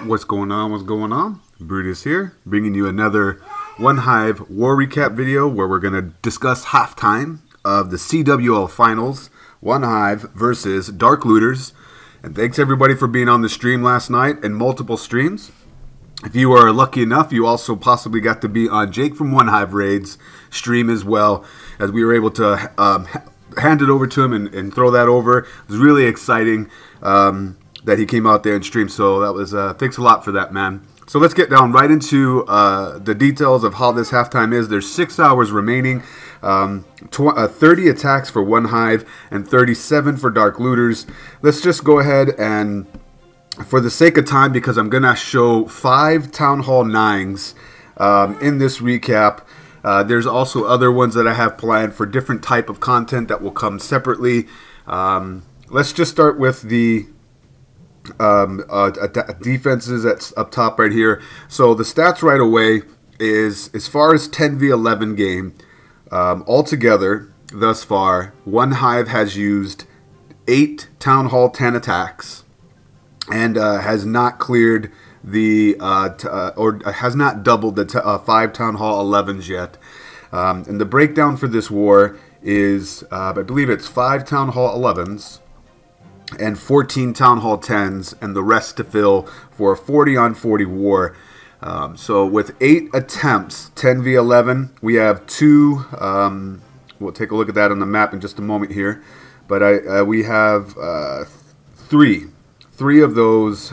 What's going on? What's going on? Brutus here, bringing you another One Hive War Recap video where we're going to discuss halftime of the CWL Finals, One Hive versus Dark Looters. And thanks everybody for being on the stream last night and multiple streams. If you are lucky enough, you also possibly got to be on Jake from One Hive Raid's stream as well, as we were able to hand it over to him and throw that over. It was really exciting that he came out there and streamed, so that was thanks a lot for that, man. So let's get down right into the details of how this halftime is. There's 6 hours remaining, 30 attacks for One Hive and 37 for Dark Looters. Let's just go ahead and, for the sake of time, because I'm going to show 5 Town Hall 9s in this recap. There's also other ones that I have planned for different type of content that will come separately. Let's just start with the defenses that's up top right here. So the stats right away is, as far as 10v11 game, altogether thus far, One Hive has used 8 Town Hall 10 attacks and has not cleared the or has not doubled the 5 Town Hall 11s yet. And the breakdown for this war is, I believe it's 5 Town Hall 11s and 14 Town Hall 10s, and the rest to fill for a 40-on-40 war. So with 8 attempts, 10v11, we have 2. We'll take a look at that on the map in just a moment here. But we have 3 of those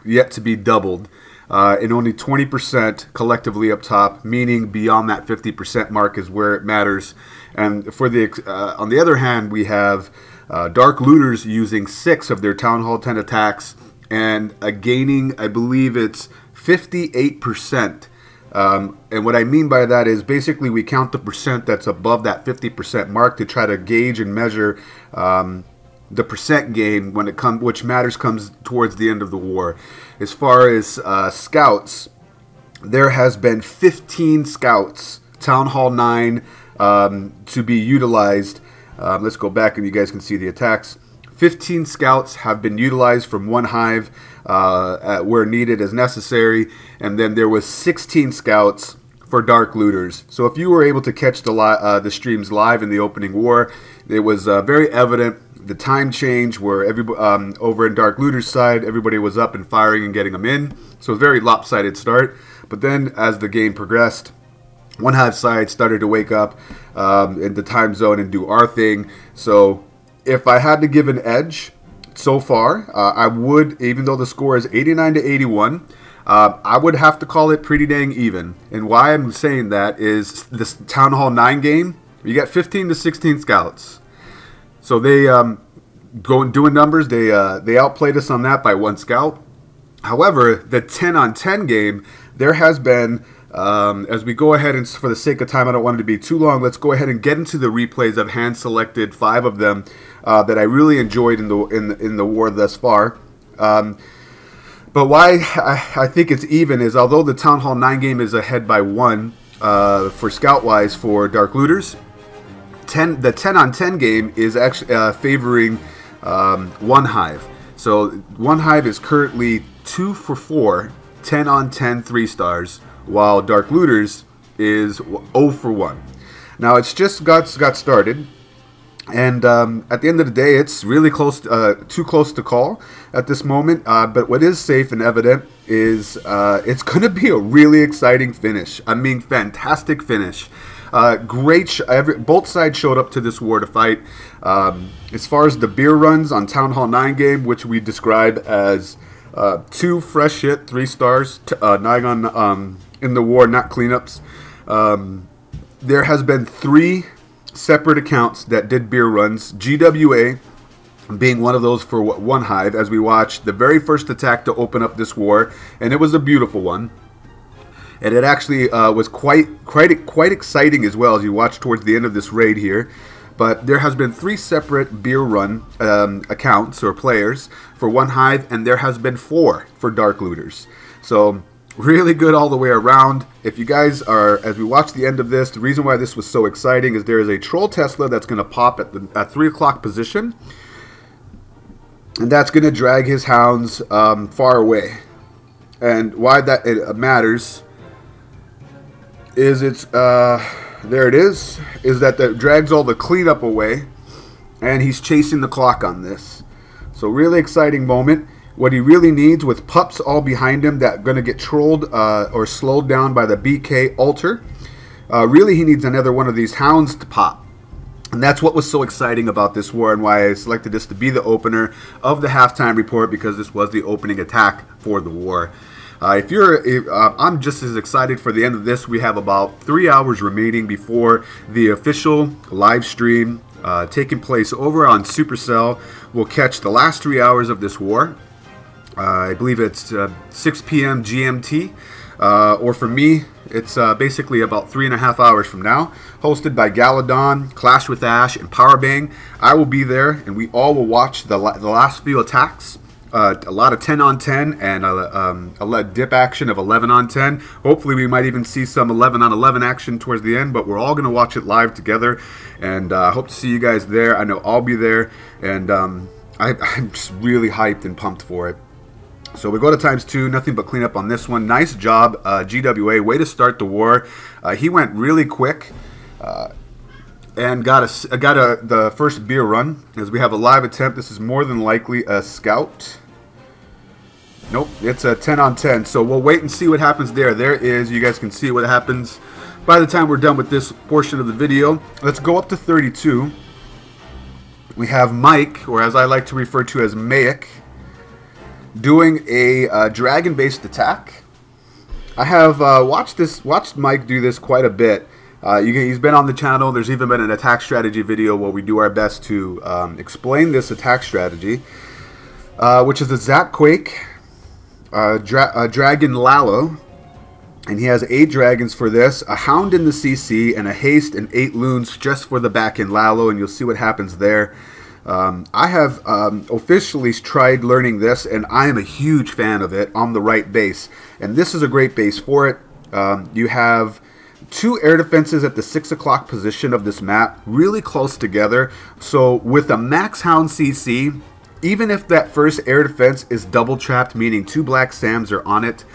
yet to be doubled, and only 20% collectively up top, meaning beyond that 50% mark is where it matters. And for the on the other hand, we have Dark Looters using 6 of their Town Hall 10 attacks and gaining, I believe it's 58%. And what I mean by that is basically we count the percent that's above that 50% mark to try to gauge and measure the percent gain when it comes, which comes towards the end of the war. As far as scouts, there has been 15 scouts, Town Hall 9, to be utilized. Let's go back and you guys can see the attacks. 15 scouts have been utilized from One Hive where needed as necessary, and then there was 16 scouts for Dark Looters. So if you were able to catch the streams live in the opening war, it was very evident the time change where over in Dark Looters side, everybody was up and firing and getting them in. So a very lopsided start. But then as the game progressed, One Hive side started to wake up in the time zone and do our thing. So if I had to give an edge so far, I would, even though the score is 89 to 81, I would have to call it pretty dang even. And why I'm saying that is this Town Hall 9 game, you got 15 to 16 scouts. So they doing numbers, they outplayed us on that by 1 scout. However, the 10-on-10 game, there has been, as we go ahead and for the sake of time, I don't want it to be too long, let's go ahead and get into the replays. I've hand selected 5 of them that I really enjoyed in the war thus far. But why I think it's even is, although the Town Hall 9 game is ahead by 1 for scout-wise for Dark Looters, the 10-on-10 game is actually favoring One Hive. So One Hive is currently 2 for 4, 10-on-10 3-stars, while Dark Looters is 0 for 1. Now it's just got started, and at the end of the day, it's really close, too close to call at this moment. But what is safe and evident is it's going to be a really exciting finish. I mean, fantastic finish. Great. Both sides showed up to this war to fight. As far as the beer runs on Town Hall 9 game, which we describe as 2 fresh hit 3 stars, Nigon in the war, not cleanups. There has been 3 separate accounts that did beer runs. GWA being one of those for One Hive, as we watched the very first attack to open up this war, and it was a beautiful one. And it actually was quite exciting as well as you watch towards the end of this raid here. But there has been 3 separate beer run accounts or players for One Hive, and there has been 4 for Dark Looters. So really good all the way around. If you guys are, as we watch the end of this, the reason why this was so exciting is there is a Troll Tesla that's going to pop at 3 o'clock position. And that's going to drag his hounds far away. And why that it matters is there it is that that drags all the cleanup away, and he's chasing the clock on this. So really exciting moment. What he really needs, with pups all behind him that are going to get trolled or slowed down by the BK altar, really he needs another one of these hounds to pop. And that's what was so exciting about this war, and why I selected this to be the opener of the halftime report, because this was the opening attack for the war. I'm just as excited for the end of this. We have about 3 hours remaining before the official live stream taking place over on Supercell will catch the last 3 hours of this war. I believe it's 6 p.m. GMT, or for me, it's basically about 3.5 hours from now. Hosted by Galadon, Clash with Ash, and Powerbang. I will be there, and we all will watch the last few attacks. A lot of 10 on 10 and a dip action of 11 on 10. Hopefully we might even see some 11 on 11 action towards the end, but we're all going to watch it live together, and I hope to see you guys there. I know I'll be there, and I'm just really hyped and pumped for it. So we go to ×2, nothing but clean up on this one. Nice job, GWA, way to start the war. He went really quick. And got the first beer run, as we have a live attempt. This is more than likely a scout. Nope, it's a 10 on 10. So we'll wait and see what happens there. There is, you guys can see what happens by the time we're done with this portion of the video. Let's go up to 32. We have Mike, or as I like to refer to as Mayic, doing a dragon-based attack. I have watched Mike do this quite a bit. He's been on the channel. There's even been an attack strategy video where we do our best to explain this attack strategy, which is a Zap Quake, Dragon Lalo, and he has 8 dragons for this, a Hound in the CC, and a Haste and 8 Loons just for the back end Lalo, and you'll see what happens there. I have officially tried learning this, and I am a huge fan of it on the right base, and this is a great base for it. You have 2 air defenses at the 6 o'clock position of this map, really close together. So with a max Hound CC, even if that first air defense is double trapped, meaning 2 Black Sams are on it,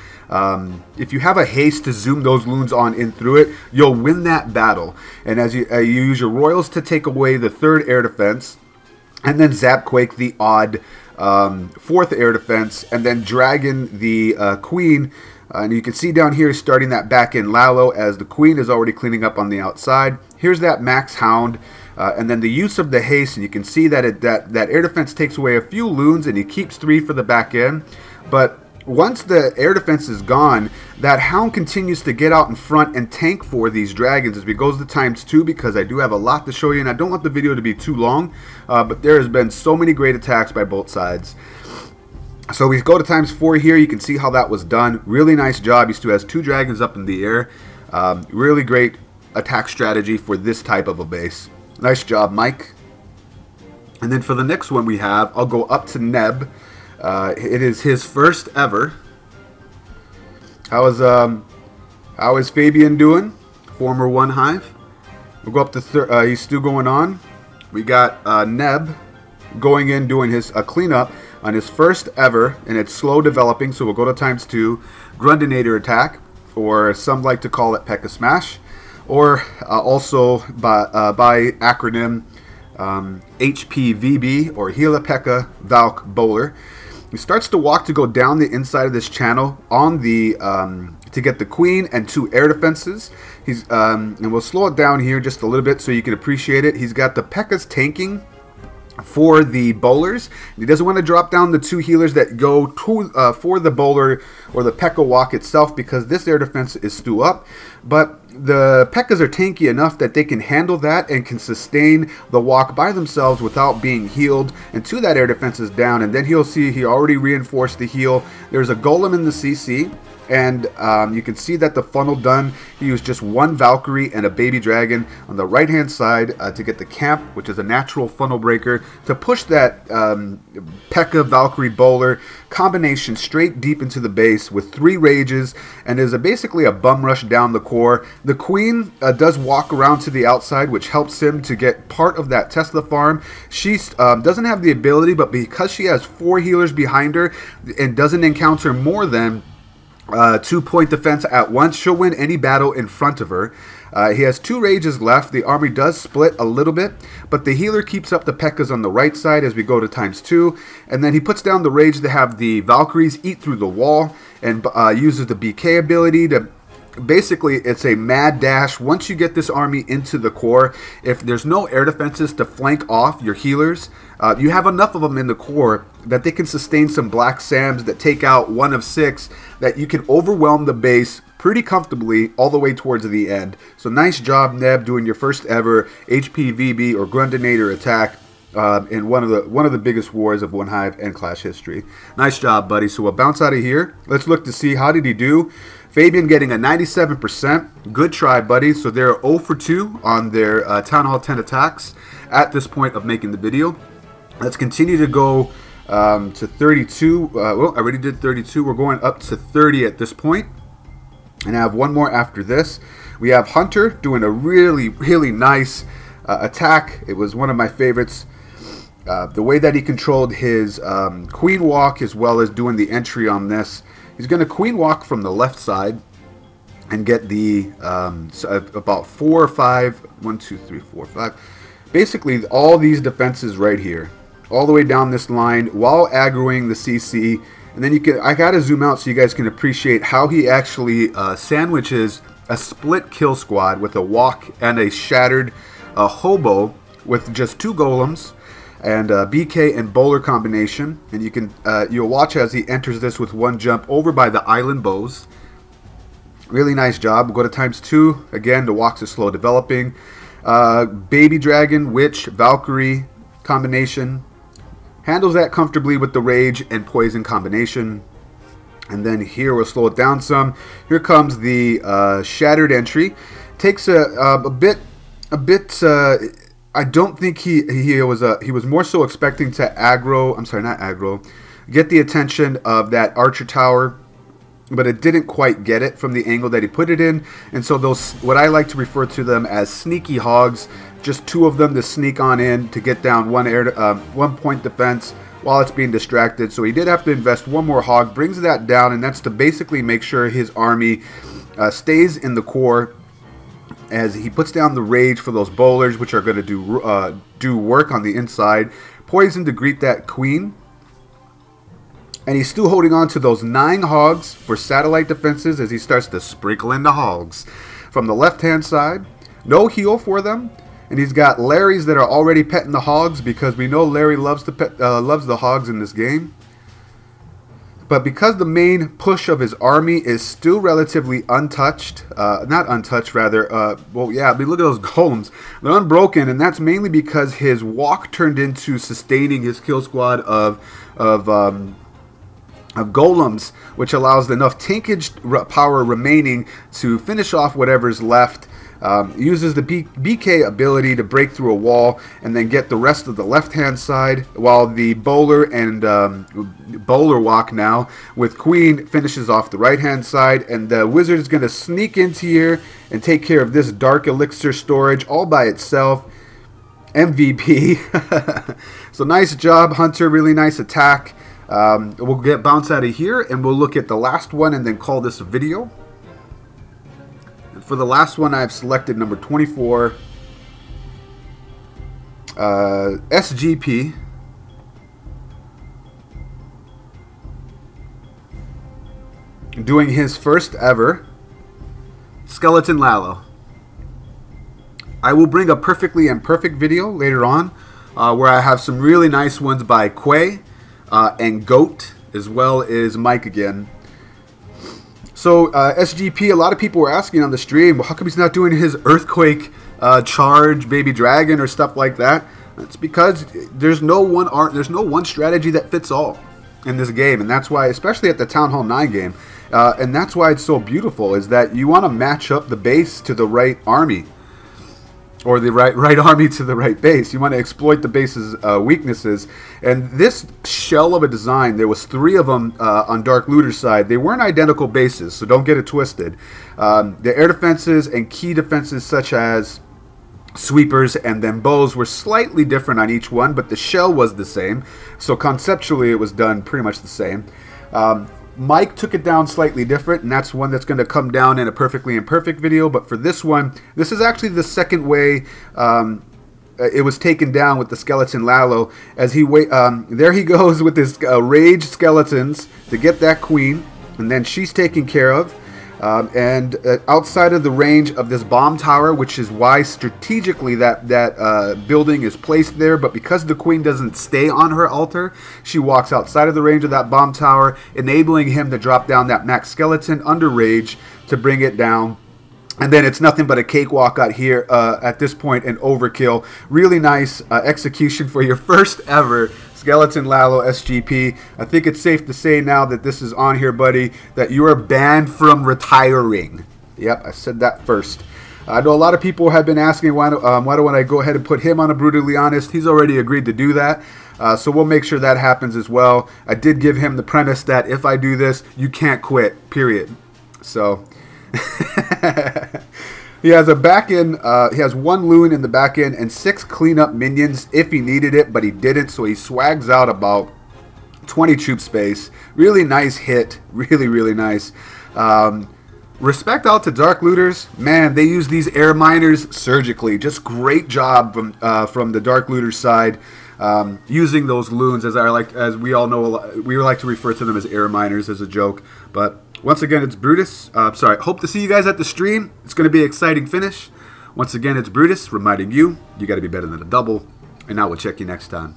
if you have a haste to zoom those loons on in through it, you'll win that battle. And as you use your royals to take away the 3rd air defense, and then Zap Quake the odd 4th air defense, and then Dragon the Queen. And you can see down here starting that back end Lalo as the Queen is already cleaning up on the outside. Here's that max Hound, and then the use of the haste, and you can see that that air defense takes away a few loons, and he keeps 3 for the back end. But once the air defense is gone, that Hound continues to get out in front and tank for these dragons as we go to ×2, because I do have a lot to show you, and I don't want the video to be too long, but there has been so many great attacks by both sides. So we go to ×4 here. You can see how that was done. Really nice job. He still has 2 dragons up in the air. Really great attack strategy for this type of a base. Nice job, Mike. And then for the next one we have, I'll go up to Neb. It is his first ever. How is Fabian doing? Former One Hive. We'll go up to he's still going on. We got Neb going in doing his cleanup on his first ever, and it's slow developing, so we'll go to ×2 Grundinator attack, or some like to call it P.E.K.K.A. Smash, or also by acronym HPVB, or Hela P.E.K.K.A. Valk Bowler. He starts to walk to go down the inside of this channel on the to get the Queen and 2 air defenses. He's and we'll slow it down here just a little bit so you can appreciate it. He's got the P.E.K.K.A.'s tanking for the bowlers. He doesn't want to drop down the 2 healers that go to, for the bowler or the P.E.K.K.A. walk itself, because this air defense is still up. But the P.E.K.K.A.s are tanky enough that they can handle that and can sustain the walk by themselves without being healed until that air defense is down. And then he'll see he already reinforced the heal. There's a golem in the CC. And you can see that the funnel done. He used just 1 Valkyrie and a baby dragon on the right hand side to get the camp, which is a natural funnel breaker, to push that P.E.K.K.A. Valkyrie bowler combination straight deep into the base with 3 rages, and is basically a bum rush down the core. The Queen does walk around to the outside, which helps him to get part of that Tesla farm. She doesn't have the ability, but because she has 4 healers behind her and doesn't encounter more than 2-point defense at once. She'll win any battle in front of her. He has 2 rages left. The army does split a little bit, but the healer keeps up the P.E.K.K.A.s on the right side as we go to ×2. And then he puts down the rage to have the Valkyries eat through the wall, and uses the BK ability to... Basically, it's a mad dash. Once you get this army into the core, if there's no air defenses to flank off your healers, you have enough of them in the core that they can sustain some Black Sams that take out 1 of 6, that you can overwhelm the base pretty comfortably all the way towards the end. So nice job, Neb, doing your first ever HPVB or Grundinator attack in one of the biggest wars of One Hive and Clash history. Nice job, buddy. So we'll bounce out of here. Let's look to see how did he do. Fabian getting a 97%. Good try, buddy. So they're 0 for 2 on their Town Hall 10 attacks at this point of making the video. Let's continue to go to 32. Well, I already did 32. We're going up to 30 at this point. And I have one more after this. We have Hunter doing a really, really nice attack. It was one of my favorites. The way that he controlled his queen walk as well as doing the entry on this. He's going to queen walk from the left side and get the about 4 or 5, 1, 2, 3, 4, 5. Basically, all these defenses right here, all the way down this line while aggroing the CC. And then you can, I got to zoom out so you guys can appreciate how he actually sandwiches a split kill squad with a walk and a shattered hobo with just 2 golems and BK and bowler combination. And you can you'll watch as he enters this with 1 jump over by the island bows. Really nice job. We'll go to ×2 again. The walks are slow developing. Baby dragon, witch, Valkyrie combination. Handles that comfortably with the rage and poison combination. And then here we'll slow it down some. Here comes the shattered entry. Takes a bit. I don't think he was more so expecting to aggro. I'm sorry, not aggro. Get the attention of that archer tower, but it didn't quite get it from the angle that he put it in. And so those, what I like to refer to them as sneaky hogs, just 2 of them to sneak on in to get down 1 point defense while it's being distracted. So he did have to invest 1 more hog, brings that down, and that's to basically make sure his army stays in the core as he puts down the rage for those bowlers, which are going to do work on the inside. Poison to greet that queen. And he's still holding on to those 9 hogs for satellite defenses as he starts to sprinkle in the hogs. From the left-hand side, no heal for them. And he's got Larrys that are already petting the hogs because we know Larry loves the hogs in this game. But because the main push of his army is still relatively untouched, not untouched rather, well yeah, I mean look at those golems. They're unbroken, and that's mainly because his walk turned into sustaining his kill squad of golems, which allows enough tankage power remaining to finish off whatever's left. Uses the BK ability to break through a wall and then get the rest of the left-hand side, while the bowler and bowler walk now with queen finishes off the right-hand side, and the wizard is going to sneak into here and take care of this dark elixir storage all by itself. MVP. So nice job, Hunter. Really nice attack. We'll get bounce out of here and we'll look at the last one and then call this a video. For the last one, I've selected number 24, SGP. Doing his first ever Skeleton Lalo. I will bring a perfectly imperfect video later on where I have some really nice ones by Quay and Goat, as well as Mike again. So SGP, a lot of people were asking on the stream, well, how come he's not doing his Earthquake charge, Baby Dragon, or stuff like that? It's because there's no one strategy that fits all in this game, and that's why, especially at the Town Hall 9 game, and that's why it's so beautiful, is that you want to match up the base to the right army, or the right army to the right base. You want to exploit the base's weaknesses. And this shell of a design, there was 3 of them on Dark Looter's side. They weren't identical bases, so don't get it twisted. The air defenses and key defenses such as sweepers and then bows were slightly different on each one, but the shell was the same. So conceptually it was done pretty much the same. Mike took it down slightly different, and that's one that's going to come down in a perfectly imperfect video. But for this one, this is actually the second way it was taken down with the skeleton Lalo. As there he goes with his rage skeletons to get that queen, and then she's taken care of. Outside of the range of this bomb tower, which is why strategically that building is placed there, but because the queen doesn't stay on her altar, she walks outside of the range of that bomb tower, enabling him to drop down that max skeleton under rage to bring it down. And then it's nothing but a cakewalk out here at this point, an overkill. Really nice execution for your first ever Skeleton Lalo SGP. I think it's safe to say now that this is on here, buddy, that you are banned from retiring. Yep, I said that first. I know a lot of people have been asking why don't I go ahead and put him on a Brutally Honest. He's already agreed to do that. So we'll make sure that happens as well. I did give him the premise that if I do this, you can't quit, period. So... He has a back end. He has 1 loon in the back end and 6 cleanup minions if he needed it, but he didn't. So he swags out about 20 troop space. Really nice hit. Really, really nice. Respect out to Dark Looters. Man, they use these air miners surgically. Just great job from the Dark Looters side. Using those loons, as we all know, we like to refer to them as air miners as a joke. But once again, it's Brutus. Hope to see you guys at the stream. It's going to be an exciting finish. Once again, it's Brutus reminding you, you got to be better than a double. And I will check you next time.